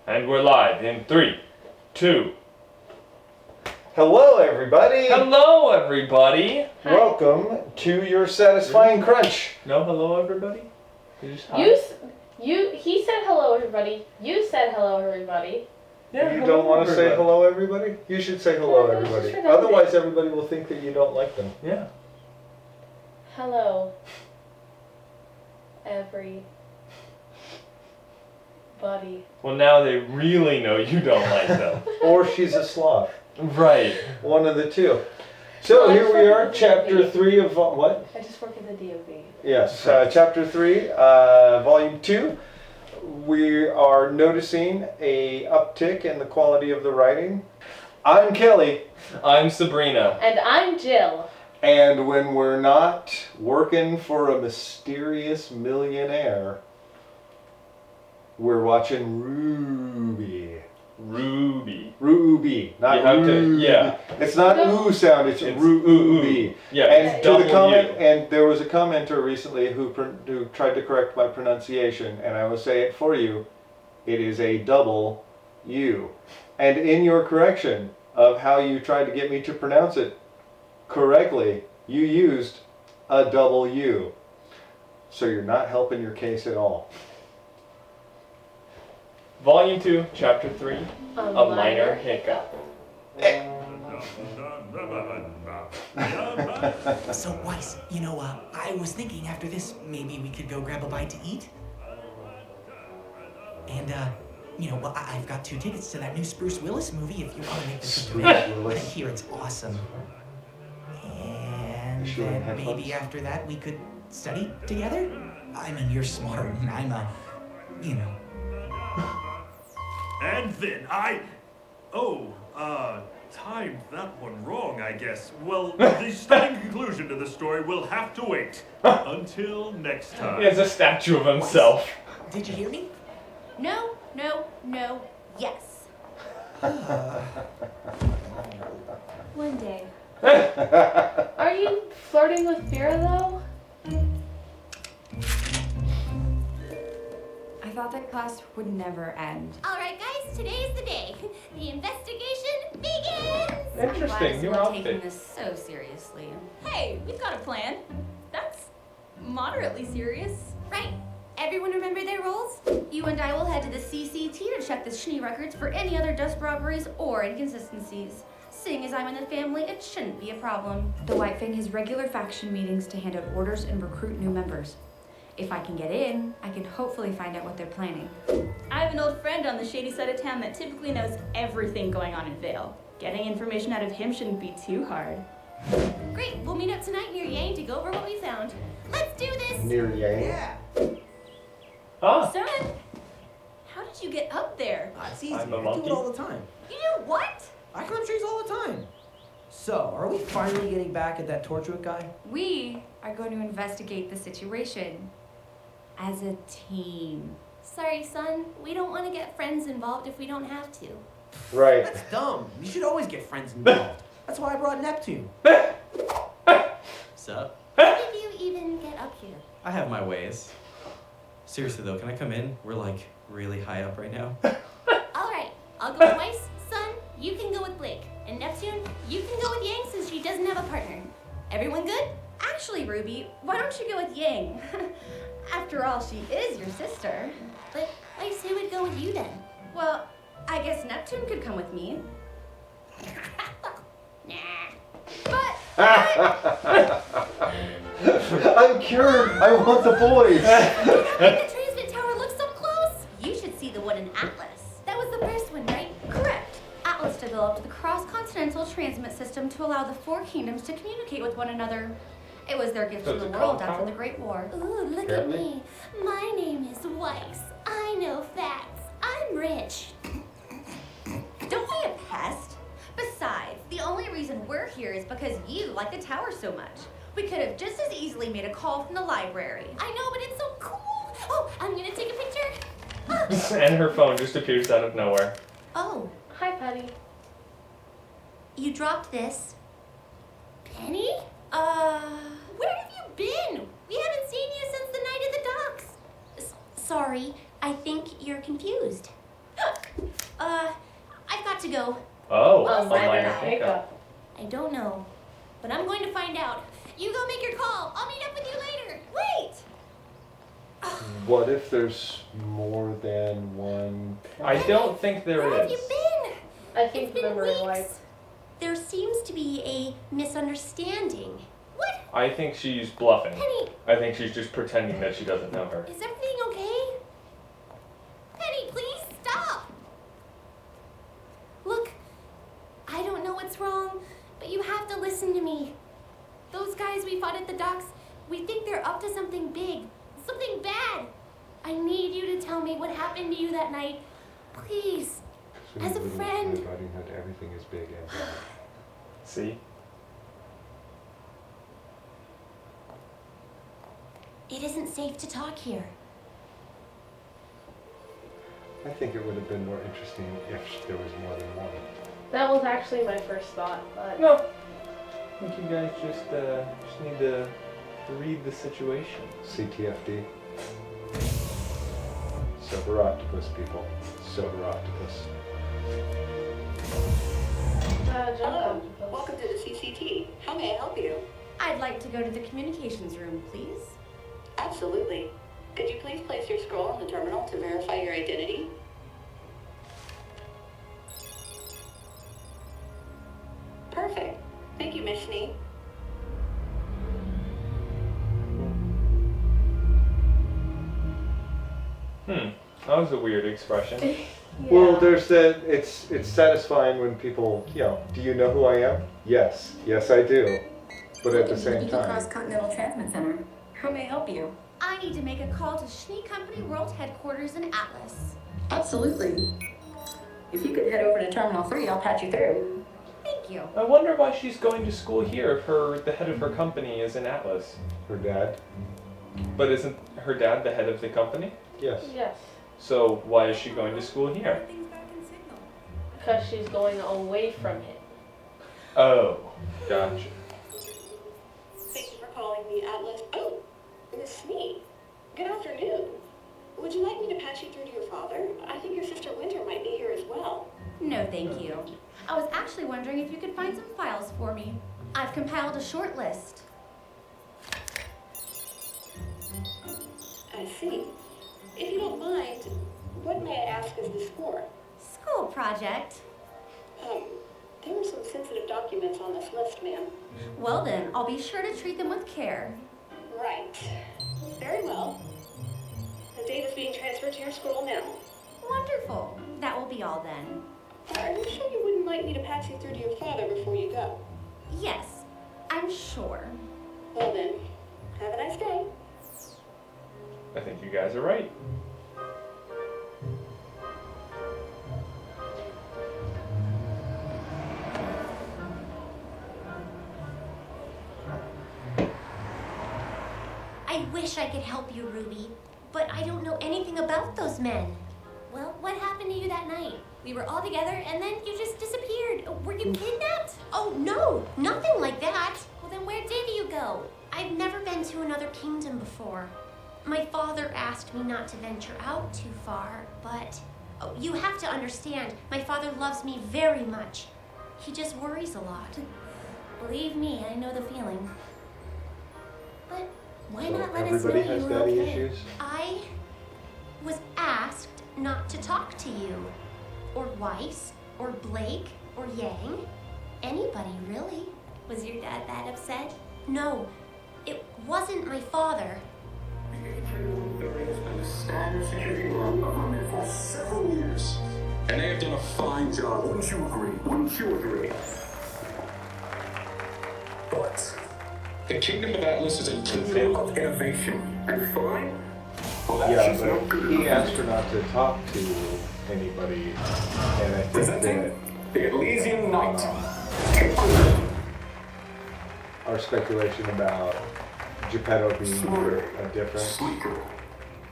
And we're live in 3, 2. Hello, everybody. Hello, everybody. Welcome to your satisfying crunch. No, hello, everybody. He said hello, everybody. You said hello, everybody. Yeah, You hello, don't want to say everybody. hello, everybody? You should say hello, Yeah, everybody. just remember Otherwise, it. everybody will think that you don't like them. Yeah. Hello, everybody. Well, now they really know you don't like them. Or she's a sloth. Right. One of the two. So No, here we are, it's chapter DMV. 3 of what? I just work at the DMV. Yes, chapter 3, volume 2. We are noticing a uptick in the quality of the writing. I'm Kelly. I'm Sabrina. And I'm Jill. And when we're not working for a mysterious millionaire, we're watching RWBY. RWBY, not You have to- RWBY. yeah. It's not ooh sound, it's RWBY. Yeah, And it's to the double comment, U. and there was a commenter recently who tried to correct my pronunciation, and I will say it for you. It is a double U. And in your correction of how you tried to get me to pronounce it correctly, you used a double U. So you're not helping your case at all. Volume 2, Chapter 3, A Minor Hiccup. So, Weiss, I was thinking after this, maybe we could go grab a bite to eat. And, I've got 2 tickets to that new Bruce Willis movie if you want to make the trip to Bruce it. Willis. I hear it's awesome. And Sure, then have maybe fun. after that we could study together? I mean, you're smart and I'm And then timed that one wrong, I guess. Well, the stunning conclusion to the story will have to wait until next time. He has a statue of himself. Did you hear me? No, yes. One day. Are you flirting with Vera, though? I thought that class would never end. All right, guys, today's the day. The investigation begins. Interesting, new I'm taking outfit. this so seriously. Hey, we've got a plan. That's moderately serious. Right. Everyone remember their roles? You and I will head to the CCT to check the Schnee records for any other dust robberies or inconsistencies. Seeing as I'm in the family, it shouldn't be a problem. The White Fang has regular faction meetings to hand out orders and recruit new members. If I can get in, I can hopefully find out what they're planning. I have an old friend on the shady side of town that typically knows everything going on in Vale. Getting information out of him shouldn't be too hard. Great, we'll meet up tonight near Yang to go over what we found. Let's do this! Near Yang. Yeah. Ah, Son, how did you get up there? It's easy. I'm a I do monkey. it all the time. You do what? I climb trees all the time. So, are we finally getting back at that Torchwood guy? We are going to investigate the situation as a team. Sorry, son. We don't want to get friends involved if we don't have to. Right. That's dumb. You should always get friends involved. That's why I brought Neptune. Sup? How did you even get up here? I have my ways. Seriously though, can I come in? We're like really high up right now. All right, I'll go with Weiss. Son, you can go with Blake. And Neptune, you can go with Yang since she doesn't have a partner. Everyone good? Actually, Ruby, why don't you go with Yang? After all, she is your sister. But Weiss, who would go with you then? Well, I guess Neptune could come with me. Nah. But I'm cured. I want the boys. The transmit tower looks so close. You should see the one in Atlas. That was the first one, right? correct. Atlas developed the cross-continental transmit system to allow the 4 kingdoms to communicate with one another. It was their gift So to the it's a world compound? after the Great War. Ooh, look Apparently. at me. My name is Weiss. I know facts. I'm rich. Don't be a pest. Besides, the only reason we're here is because you like the tower so much. We could have just as easily made a call from the library. I know, but it's so cool. Oh, I'm gonna take a picture. And her phone just appears out of nowhere. Oh, Hi, Patty. you dropped this. Penny? Where have you been? We haven't seen you since the night at the docks. Sorry, I think you're confused. go? Oh, A a minor minor hiccup. hiccup. I don't know, but I'm going to find out. You go make your call. I'll meet up with you later. Wait! What if there's more than one? I don't think there Where have you is. been? I think It's been memory weeks. wipe. There seems to be a misunderstanding. What? I think she's bluffing. Penny, I think she's just pretending that she doesn't know her. is everything okay? Penny, please stop! Look, I don't know what's wrong, but you have to listen to me. Those guys we fought at the docks, we think they're up to something big, something bad. I need you to tell me what happened to you that night. Please, as a friend. Riding Hood, everything is big and bad. See? It isn't safe to talk here. I think it would have been more interesting if there was more than one. That was actually my first thought, but No. I think you guys just need to read the situation. CTFD. Sober octopus, people. Sober octopus. Hello. Welcome to the CCT. How may I help you? I'd like to go to the communications room, please. Absolutely. Could you please place your scroll on the terminal to verify your identity? Perfect. Thank you, Miss Snee. That was a weird expression. Yeah. Well, there's that. It's satisfying when people, do you know who I am? Yes, yes I do. But at the same time, Cross-Continental Transmit Center. How may I help you? I need to make a call to Schnee Company World Headquarters in Atlas. Absolutely. If you could head over to Terminal 3, I'll patch you through. Thank you. I wonder why she's going to school here if the head of her company is in Atlas. her dad. But isn't her dad the head of the company? Yes. Yes, So why is she going to school here? Everything's back in signal. because she's going away from it. Oh, gotcha. Thank you for calling the Atlas. Oh, Miss Snee. Good afternoon. Would you like me to patch you through to your father? I think your sister Winter might be here as well. No, thank you. I was actually wondering if you could find some files for me. I've compiled a short list. I see. If you don't mind, what may I ask is this for? School project. There were some sensitive documents on this list, ma'am. Well then, I'll be sure to treat them with care. Right. Very well. The data's being transferred to your scroll now. Wonderful. That will be all then. Are you sure you wouldn't like me to patch you through to your father before you go? Yes, I'm sure. Well then, have a nice day. I think you guys are right. I wish I could help you, Ruby, but I don't know anything about those men. Well, what happened to you that night? We were all together and then you just disappeared. Were you kidnapped? Oh, no, nothing like that. Well, then where did you go? I've never been to another kingdom before. My father asked me not to venture out too far, but you have to understand, my father loves me very much. He just worries a lot. Believe me, I know the feeling. But why So not let us know everybody you has were daddy okay? issues? I was asked not to talk to you, or Weiss, or Blake, or Yang. Anybody, really. Was your dad that upset? No, it wasn't my father. There has been a standard security alarm of women for several years, and they have done a fine job. Wouldn't you agree? Wouldn't you agree? But the Kingdom of Atlas is a kingdom of innovation and fine. Well, that's Yeah, just no but good he enough. asked her not to talk to anybody, and I think Presenting that the Elysian Knight. our speculation about Geppetto being Smarter, a different. sleeker,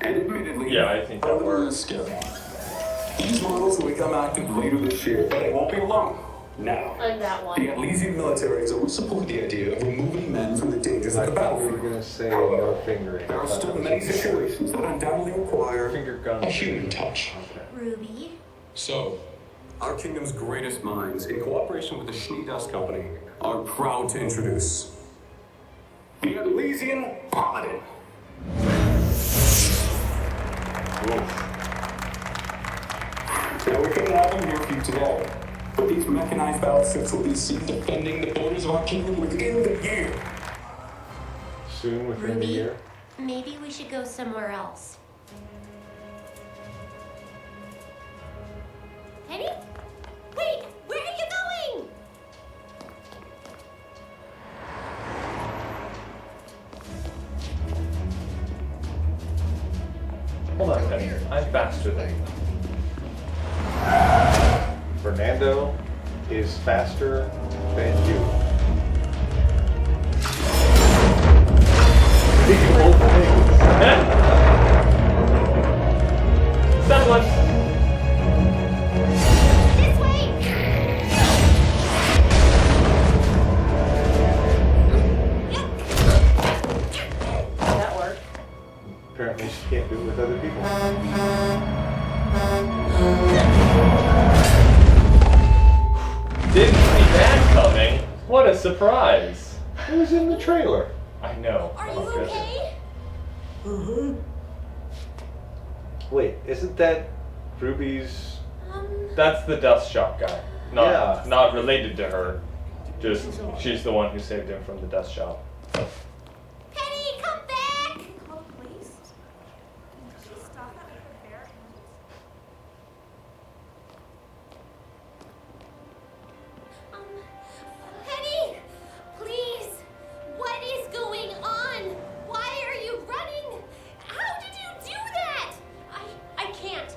and admittedly, Yeah, I think that a little works. less scary. These models will become active later this year, but they won't be long. Now, And that the one. Elysian military has always supported the idea of removing men from the dangers I of the thought we were battlefield. gonna say no fingering. There I are thought still that was many okay. situations that undoubtedly require Finger guns. a human touch. Okay. Ruby? So, our kingdom's greatest minds, in cooperation with the Schnee Dust Company, are proud to introduce the Elysian Paladin. Now, we couldn't have them here for you today, but these mechanized battleships will be seen defending the borders of our kingdom within the year. Soon within Ruby, the year. maybe we should go somewhere else. Penny? Wait! Where are you going? Hold on, Penny. I'm faster than you. Fernando is faster than you. Both things. Someone. This way! That worked. Apparently she can't do it with other people. Didn't see that coming. What a surprise. It was in the trailer. I know. Are you Oh, okay? Wait, isn't that Ruby's? That's the dust shop guy. Yeah. Not related to her. Just she's the one who saved him from the dust shop. Penny, come back! Call the police? Did she stop at her fair? Penny! Please! What is going on? Why are you running? How did you do that? I can't.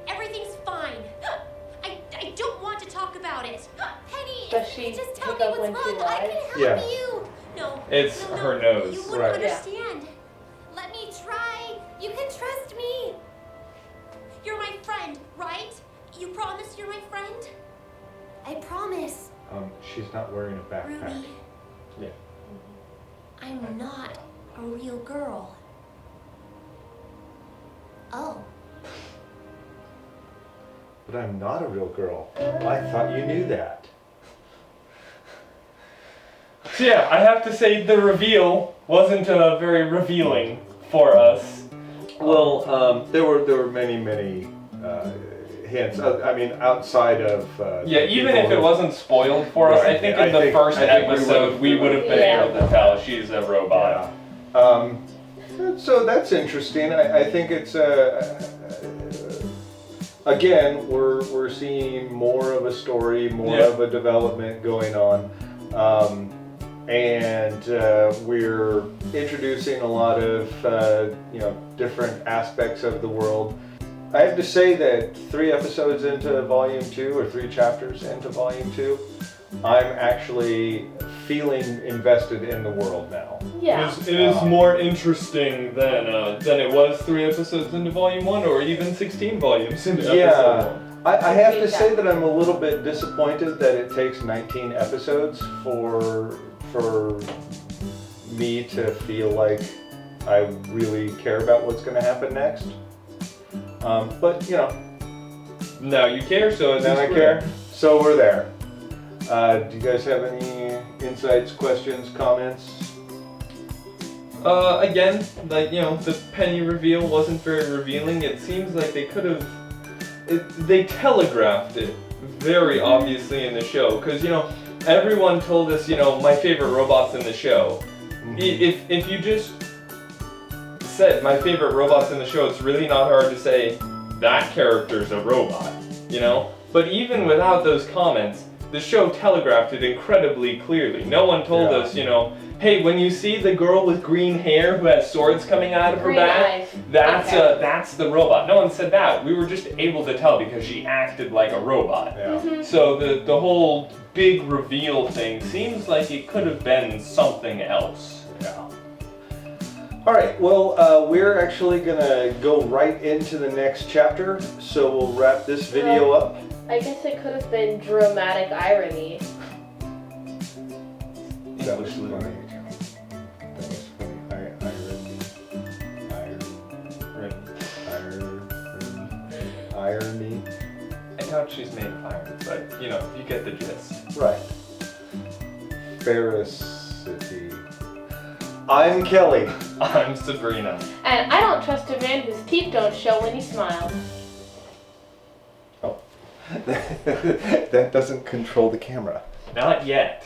Everything's fine. I don't want to talk about it. Penny, Does if she you just tell me pick up what's when she wrong, I can lies? help Yeah. you. No. It's no, her nose. You wouldn't Right. understand. Let me try. You can trust me. You're my friend, right? You promise you're my friend? I promise. She's not wearing a backpack. Ruby, Yeah. I'm not a real girl. Oh. But I'm not a real girl. I thought you knew that. So yeah, I have to say the reveal wasn't very revealing for us. Well, there were many hints. I mean, outside of Yeah, even if it wasn't spoiled for us, Right, I think I in the think- first I think we episode we would have been Yeah. able to tell she's a robot. Yeah. So that's interesting. I think it's again we're seeing more of a story, more Yeah. of a development going on, and we're introducing a lot of different aspects of the world. I have to say that 3 episodes into Volume 2, or 3 chapters into Volume 2, I'm actually feeling invested in the world now. Yeah. It is more interesting than it was 3 episodes into Volume 1, or even 16 volumes into Episode Yeah, 1. I have to say that I'm a little bit disappointed that it takes 19 episodes for me to feel like I really care about what's going to happen next. But Now you care, so at now least I we're care. So we're there. Do you guys have any insights, questions, comments? Again, the Penny reveal wasn't very revealing. It seems like they could have, they telegraphed it very obviously in the show, because everyone told us my favorite robots in the show. Mm-hmm. If you just said my favorite robots in the show, it's really not hard to say that character's a robot, But even without those comments, the show telegraphed it incredibly clearly. No one told us, hey, when you see the girl with green hair who has swords coming out of her Green back, eyes. that's the robot. No one said that. We were just able to tell because she acted like a robot. Yeah. So the whole big reveal thing seems like it could have been something else. Yeah. All right, well, we're actually gonna go right into the next chapter, so we'll wrap this video up. I guess it could have been dramatic irony. That was funny. That was funny. Irony. doubt she's made of iron, but you know, you get the gist. Right. Ferocity. I'm Kelly. I'm Sabrina. And I don't trust a man whose teeth don't show when he smiles. Oh. That doesn't control the camera. Not yet.